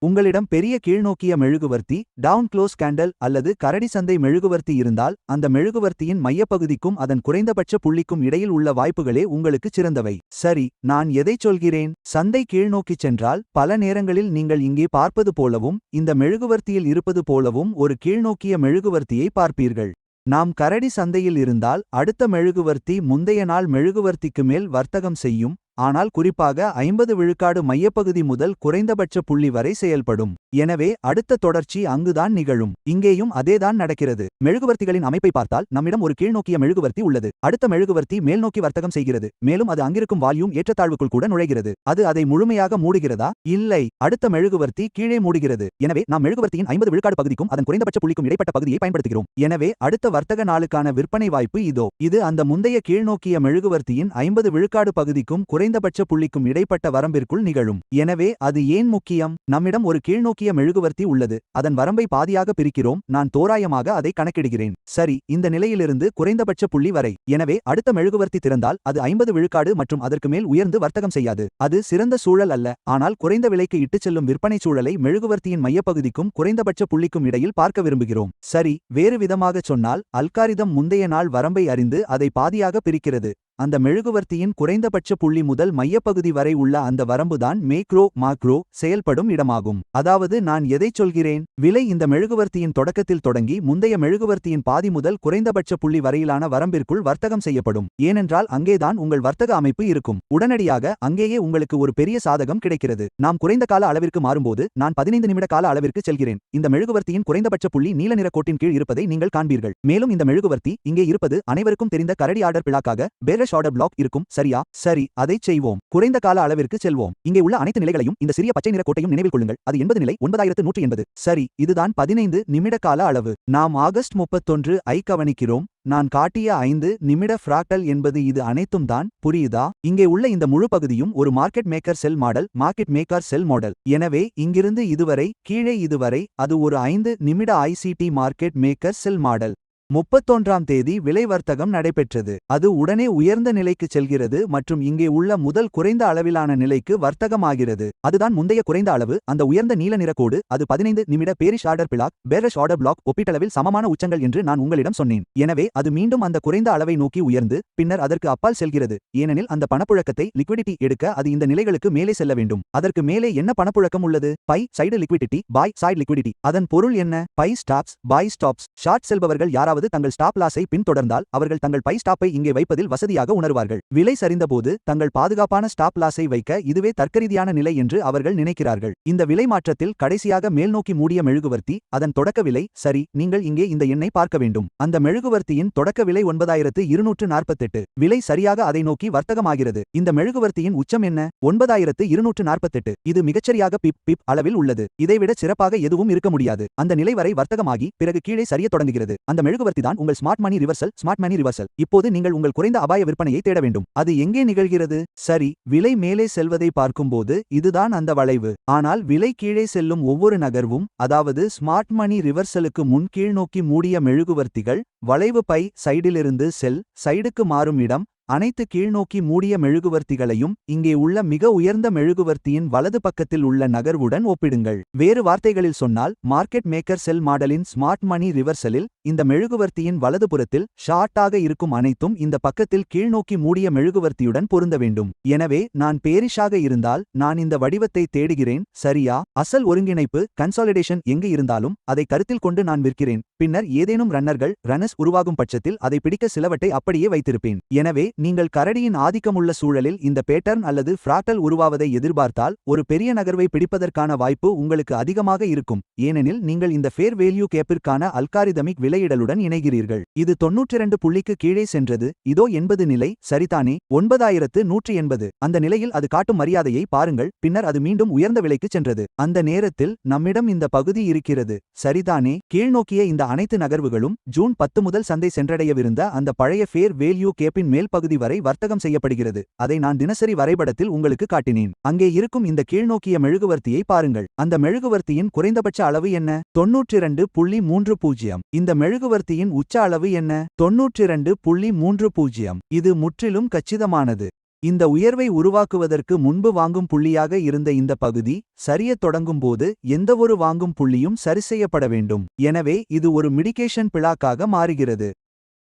உங்களிடம் பெரிய கீழ்நோக்கிய மெழுகுவர்த்தி, டவுன் க்ளோஸ் கேண்டல் அல்லது கரடி சந்தை மெழுகுவர்த்தி இருந்தால், அந்த மெழுகுவர்த்தியின் மையப்பகுதிக்கும் அதன் குறைந்தபட்ச புள்ளிக்கும் இடையில் உள்ள வாய்ப்புகளே உங்களுக்குச் சிறந்தவை. சரி, நான் எதைச் சொல்கிறேன்? சந்தை கீழ்நோக்கிச் சென்றால், பல நேரங்களில் நீங்கள் இங்கே பார்ப்பது போலவும், இந்த மெழுகுவர்த்தியில் இருப்பது போலவும் ஒரு கீழ்நோக்கிய மெழுகுவர்த்தியை பார்ப்பீர்கள். நாம் கரடி சந்தையில் இருந்தால், அடுத்த மெழுகுவர்த்தி முந்தைய நாள் மெழுகுவர்த்திக்கு மேல் வர்த்தகம் செய்யும், ஆனால் குறிப்பாக 50 விழுக்காடு மையப்பகுதி முதல் குறைந்தபட்ச புள்ளி வரை செயல்படும். எனவே அடுத்த தொடர்ச்சி அங்குதான் நிகழும். இங்கேயும் அதேதான் நடக்கிறது. மெழுகுவர்த்திகளின் அமைப்பை பார்த்தால், நம்மிடம் ஒரு கீழ்நோக்கிய மெழுகுவர்த்தி உள்ளது. அடுத்த மெழுகுவர்த்தி மேல்நோக்கி வர்த்தகம் செய்கிறது, மேலும் அது அங்கிருக்கும் வால்யூம் ஏற்றத்தாழ்வுக்குள் கூட நுழைகிறது. அது அதை முழுமையாக மூடுகிறதா? இல்லை, அடுத்த மெழுகுவர்த்தி கீழே மூடுகிறது. எனவே நாம் மெழுகுவர்த்தியின் 50 விழுக்காடு பகுதிக்கும் அதன் குறைந்தபட்ச புள்ளிக்கும் இடைப்பட்ட பகுதியை பயன்படுத்துகிறோம். எனவே அடுத்த வர்த்தக நாளுக்கான விற்பனை வாய்ப்பு இதோ. இது அந்த முந்தைய கீழ்நோக்கிய மெழுகுவர்த்தியின் 50 விழுக்காடு பகுதிக்கும் குறைந்தபட்ச புள்ளிக்கும் இடைப்பட்ட வரம்பிற்குள் நிகழும். எனவே அது ஏன் முக்கியம்? நம்மிடம் ஒரு கீழ்நோக்கிய மெழுகுவர்த்தி உள்ளது. அதன் வரம்பை பாதியாக பிரிக்கிறோம். நான் தோராயமாக அதை கணக்கிடுகிறேன். சரி, இந்த நிலையிலிருந்து குறைந்தபட்ச புள்ளி வரை. எனவே அடுத்த மெழுகுவர்த்தி திறந்தால் அது 50 விழுக்காடு மற்றும் அதற்கு மேல் உயர்ந்து வர்த்தகம் செய்யாது. அது சிறந்த சூழல் அல்ல, ஆனால் குறைந்த விலைக்கு இட்டுச் செல்லும் விற்பனை சூழலை மெழுகுவர்த்தியின் மையப்பகுதிக்கும் குறைந்தபட்ச புள்ளிக்கும் இடையில் பார்க்க விரும்புகிறோம். சரி, வேறு விதமாகச் சொன்னால், அல்காரிதம் முந்தைய நாள் வரம்பை அறிந்து அதை பாதியாக பிரிக்கிறது. அந்த மெழுகுவர்த்தியின் குறைந்தபட்ச புள்ளி முதல் மையப்பகுதி வரை உள்ள அந்த வரம்புதான் மேக்ரோ மாக்ரோ செயல்படும் இடமாகும். அதாவது நான் எதைச் சொல்கிறேன்? விலை இந்த மெழுகுவர்த்தியின் தொடக்கத்தில் தொடங்கி முந்தைய மெழுகுவர்த்தியின் பாதி முதல் குறைந்தபட்ச புள்ளி வரையிலான வரம்பிற்குள் வர்த்தகம் செய்யப்படும். ஏனென்றால் அங்கேதான் உங்கள் வர்த்தக அமைப்பு இருக்கும். உடனடியாக அங்கேயே உங்களுக்கு ஒரு பெரிய சாதகம் கிடைக்கிறது. நாம் குறைந்த கால அளவிற்கு மாறும்போது நான் 15 நிமிட கால அளவிற்கு செல்கிறேன். இந்த மெழுகுவர்த்தியின் குறைந்தபட்ச புள்ளி நீல நிற கோட்டின் கீழ் இருப்பதை நீங்கள் காண்பீர்கள். மேலும் இந்த மெழுகுவர்த்தி இங்கே இருப்பது அனைவருக்கும் தெரிந்த கரடி ஆர்டர் பிளாக்காக ஆர்டர் பிளாக் இருக்கும். சரியா? சரி, அதைச் செய்வோம். குறைந்த கால அளவிற்கு செல்வோம். இங்கே உள்ள அனைத்து நிலைகளையும் இந்த சிறிய பச்சை நிற கோட்டையும் நினைவில் கொள்ளுங்கள். அது 80 நிலை 9180. சரி, இதுதான் 15 நிமிட கால அளவு. நாம் ஆகஸ்ட் 31 ஐ கவனிக்கிறோம். நான் காட்டிய 5 நிமிட ஃப்ராக்டல் என்பது இது அனைத்தும் தான். புரியுதா? இங்கே உள்ள இந்த முழு பகுதியும் ஒரு மார்க்கெட் மேக்கர் செல் மாடல், மார்க்கெட் மேக்கர் செல் மாடல். எனவே இங்கிருந்து இதுவரை, கீழே இதுவரை, அது ஒரு 5 நிமிட ஐசிடி மார்க்கெட் மேக்கர் செல் மாடல். 31ஆம் தேதி விலை வர்த்தகம் நடைபெற்றது. அது உடனே உயர்ந்த நிலைக்கு செல்கிறது மற்றும் இங்கே உள்ள முதல் குறைந்த அளவிலான நிலைக்கு வர்த்தகமாகிறது. அதுதான் முந்தைய குறைந்த அளவு. அந்த உயர்ந்த நீல நிற கோடு, அது 15 நிமிட bearish order black, bearish order black ஒப்பீட்டளவில் சமமான உச்சங்கள் என்று நான் உங்களிடம் சொன்னேன். எனவே அது மீண்டும் அந்த குறைந்த அளவை நோக்கி உயர்ந்து, பின்னர் அதற்கு அப்பால் செல்கிறது. ஏனெனில் அந்த பணப்புழக்கத்தை லிக்விடிட்டி எடுக்க அது இந்த நிலைகளுக்கு மேலே செல்ல வேண்டும். அதற்கு மேலே என்ன பணப்புழக்கம் உள்ளது? Buy side liquidity, buy side liquidity. அதன் பொருள் என்ன? Buy stops, buy stops. Short செல்பவர்கள் யாராவது தங்கள் ஸ்டாப் லாஸை பின்தொடர்ந்தால் அவர்கள் தங்கள் பை ஸ்டாப்பை இங்கே வைப்பதில் வசதியாக உணர்வார்கள். விலை சரிந்தபோது தங்கள் பாதுகாப்பான ஸ்டாப் லாஸை வைக்க இதுவே தர்க்கரீதியான நிலை என்று அவர்கள் நினைக்கிறார்கள். இந்த விலை மாற்றத்தில் கடைசியாக மேல்நோக்கி மூடிய மெழுகுவர்த்தி, அதன் தொடக்க விலை. சரி, நீங்கள் இங்கே இந்த எண்ணை பார்க்க வேண்டும். அந்த மெழுகுவர்த்தியின் தொடக்க விலை 9248. விலை சரியாக அதை நோக்கி வர்த்தகமாகிறது. இந்த மெழுகுவர்த்தியின் உச்சம் என்ன? 9248. இது மிகச்சரியாக பிப் அளவில் உள்ளது. இதைவிட சிறப்பாக எதுவும் இருக்க முடியாது. அந்த நிலை வரை வர்த்தகமாகி பிறகு கீழே சரிய தொடங்குகிறது. அந்த மெழுகுவர்த்தி தான் உங்கள் ஸ்மார்ட் மணி ரிவர்சல். இப்போது நீங்கள் உங்கள் குறைந்த அபாய விற்பனையை தேட வேண்டும். அது எங்கே நிகழ்கிறது? சரி, விலை மேலே செல்வதை பார்க்கும்போது இதுதான் அந்த வளைவு. ஆனால் விலை கீழே செல்லும் ஒவ்வொரு நகர்வும், அதாவது ஸ்மார்ட் மணி ரிவர்சலுக்கு முன் கீழ்நோக்கி மூடிய மெழுகுவர்த்திகள், வளைவு பை சைடிலிருந்து செல் சைடுக்கு மாறும் இடம், அனைத்து கீழ்நோக்கி மூடிய மெழுகுவர்த்திகளையும் இங்கே உள்ள மிக உயர்ந்த மெழுகுவர்த்தியின் வலது பக்கத்தில் உள்ள நகர்வுடன் ஒப்பிடுங்கள். வேறு வார்த்தைகளில் சொன்னால், மார்க்கெட் மேக்கர் செல் மாடலின் ஸ்மார்ட் மணி ரிவர்சலில் இந்த மெழுகுவர்த்தியின் வலதுபுறத்தில் ஷார்ட்டாக இருக்கும் அனைத்தும் இந்த பக்கத்தில் கீழ்நோக்கி மூடிய மெழுகுவர்த்தியுடன் பொருந்த வேண்டும். எனவே நான் பேரிஷாக இருந்தால் நான் இந்த வடிவத்தை தேடுகிறேன். சரியா? அசல் ஒருங்கிணைப்பு கன்சாலிடேஷன் எங்கு இருந்தாலும் அதை கருத்தில் கொண்டு நான் விற்கிறேன். பின்னர் ஏதேனும் ரன்னர்ஸ் உருவாகும் பட்சத்தில் அதை பிடிக்க சிலவற்றை அப்படியே வைத்திருப்பேன். எனவே நீங்கள் கரடியின் ஆதிக்கமுள்ள சூழலில் இந்த பேட்டர்ன் அல்லது ஃப்ராக்டல் உருவாவதை எதிர்பார்த்தால் ஒரு பெரிய நகர்வை பிடிப்பதற்கான வாய்ப்பு உங்களுக்கு அதிகமாக இருக்கும். ஏனெனில் நீங்கள் இந்த ஃபேர் வேல்யூ கேப்பிற்கான அல்காரிதமிக் விலையிடலுடன் இணைகிறீர்கள். இது 92 புள்ளிக்கு கீழே சென்றது. இதோ 80 நிலை. சரிதானே? 9180. அந்த நிலையில் அது காட்டும் மரியாதையை பாருங்கள். பின்னர் அது மீண்டும் உயர்ந்த விலைக்கு சென்றது. அந்த நேரத்தில் நம்மிடம் இந்த பகுதி இருக்கிறது. சரிதானே? கீழ்நோக்கிய இந்த அனைத்து நகர்வுகளும் ஜூன் 10 முதல் சந்தை சென்றடையவிருந்த அந்த பழைய ஃபேர் வேல்யூ கேப்பின் மேல் பகுதி வரை வர்த்தகம் செய்யப்படுகிறது. அதை நான் தினசரி வரைபடத்தில் உங்களுக்கு காட்டினேன். அங்கே இருக்கும் இந்த கீழ்நோக்கிய மெழுகுவர்த்தியை பாருங்கள். அந்த மெழுகுவர்த்தியின் குறைந்தபட்ச அளவு என்ன? 92.30. இந்த மெழுகுவர்த்தியின் உச்ச அளவு என்ன? 92.30. இது முற்றிலும் கச்சிதமானது. இந்த உயர்வை உருவாக்குவதற்கு முன்பு வாங்கும் புள்ளியாக இருந்த இந்த பகுதி சரியத் தொடங்கும்போது எந்தவொரு வாங்கும் புள்ளியும் சரிசெய்யப்பட வேண்டும். எனவே இது ஒரு மிடிகேஷன் பிளாக்காக மாறுகிறது.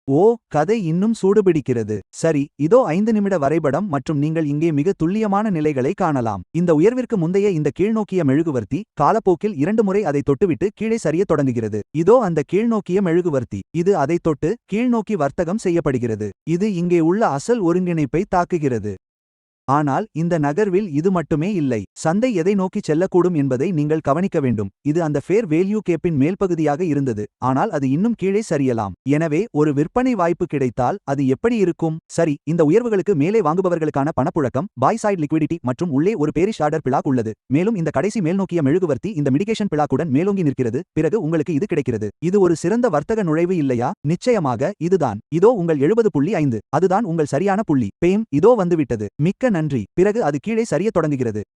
ஓ, கதை இன்னும் சூடுபிடிக்கிறது. சரி, இதோ 5 நிமிட வரைபடம் மற்றும் நீங்கள் இங்கே மிக துல்லியமான நிலைகளை காணலாம். இந்த உயர்விற்கு முந்தைய இந்த கீழ்நோக்கிய மெழுகுவர்த்தி காலப்போக்கில் 2 முறை அதை தொட்டுவிட்டு கீழே சரியத் தொடங்குகிறது. இதோ அந்த கீழ்நோக்கிய மெழுகுவர்த்தி. இது அதை தொட்டு கீழ்நோக்கி வர்த்தகம் செய்யப்படுகிறது. இது இங்கே உள்ள அசல் ஒருங்கிணைப்பை தாக்குகிறது. ஆனால் இந்த நகர்வில் இது மட்டுமே இல்லை. சந்தை எதை நோக்கி செல்லக்கூடும் என்பதை நீங்கள் கவனிக்க வேண்டும். இது அந்த ஃபேர் வேல்யூ கேப்பின் மேல்பகுதியாக இருந்தது, ஆனால் அது இன்னும் கீழே சரியலாம். எனவே ஒரு விற்பனை வாய்ப்பு கிடைத்தால் அது எப்படி இருக்கும்? சரி, இந்த உயர்வுகளுக்கு மேலே வாங்குபவர்களுக்கான பணப்புழக்கம், பாய் சைடு லிக்விடிட்டி மற்றும் உள்ளே ஒரு பேரிஷ் ஆர்டர் பிளாக் உள்ளது. மேலும் இந்த கடைசி மேல்நோக்கிய மெழுகுவர்த்தி இந்த மிடிகேஷன் பிளாக்குடன் மேலோங்கி நிற்கிறது. பிறகு உங்களுக்கு இது கிடைக்கிறது. இது ஒரு சிறந்த வர்த்தக நுழைவு இல்லையா? நிச்சயமாக இதுதான். இதோ உங்கள் 70.5. அதுதான் உங்கள் சரியான புள்ளி. பேம், இதோ வந்துவிட்டது. மிக்க நன்றி. பிறகு அது கீழே சரியத் தொடங்குகிறது.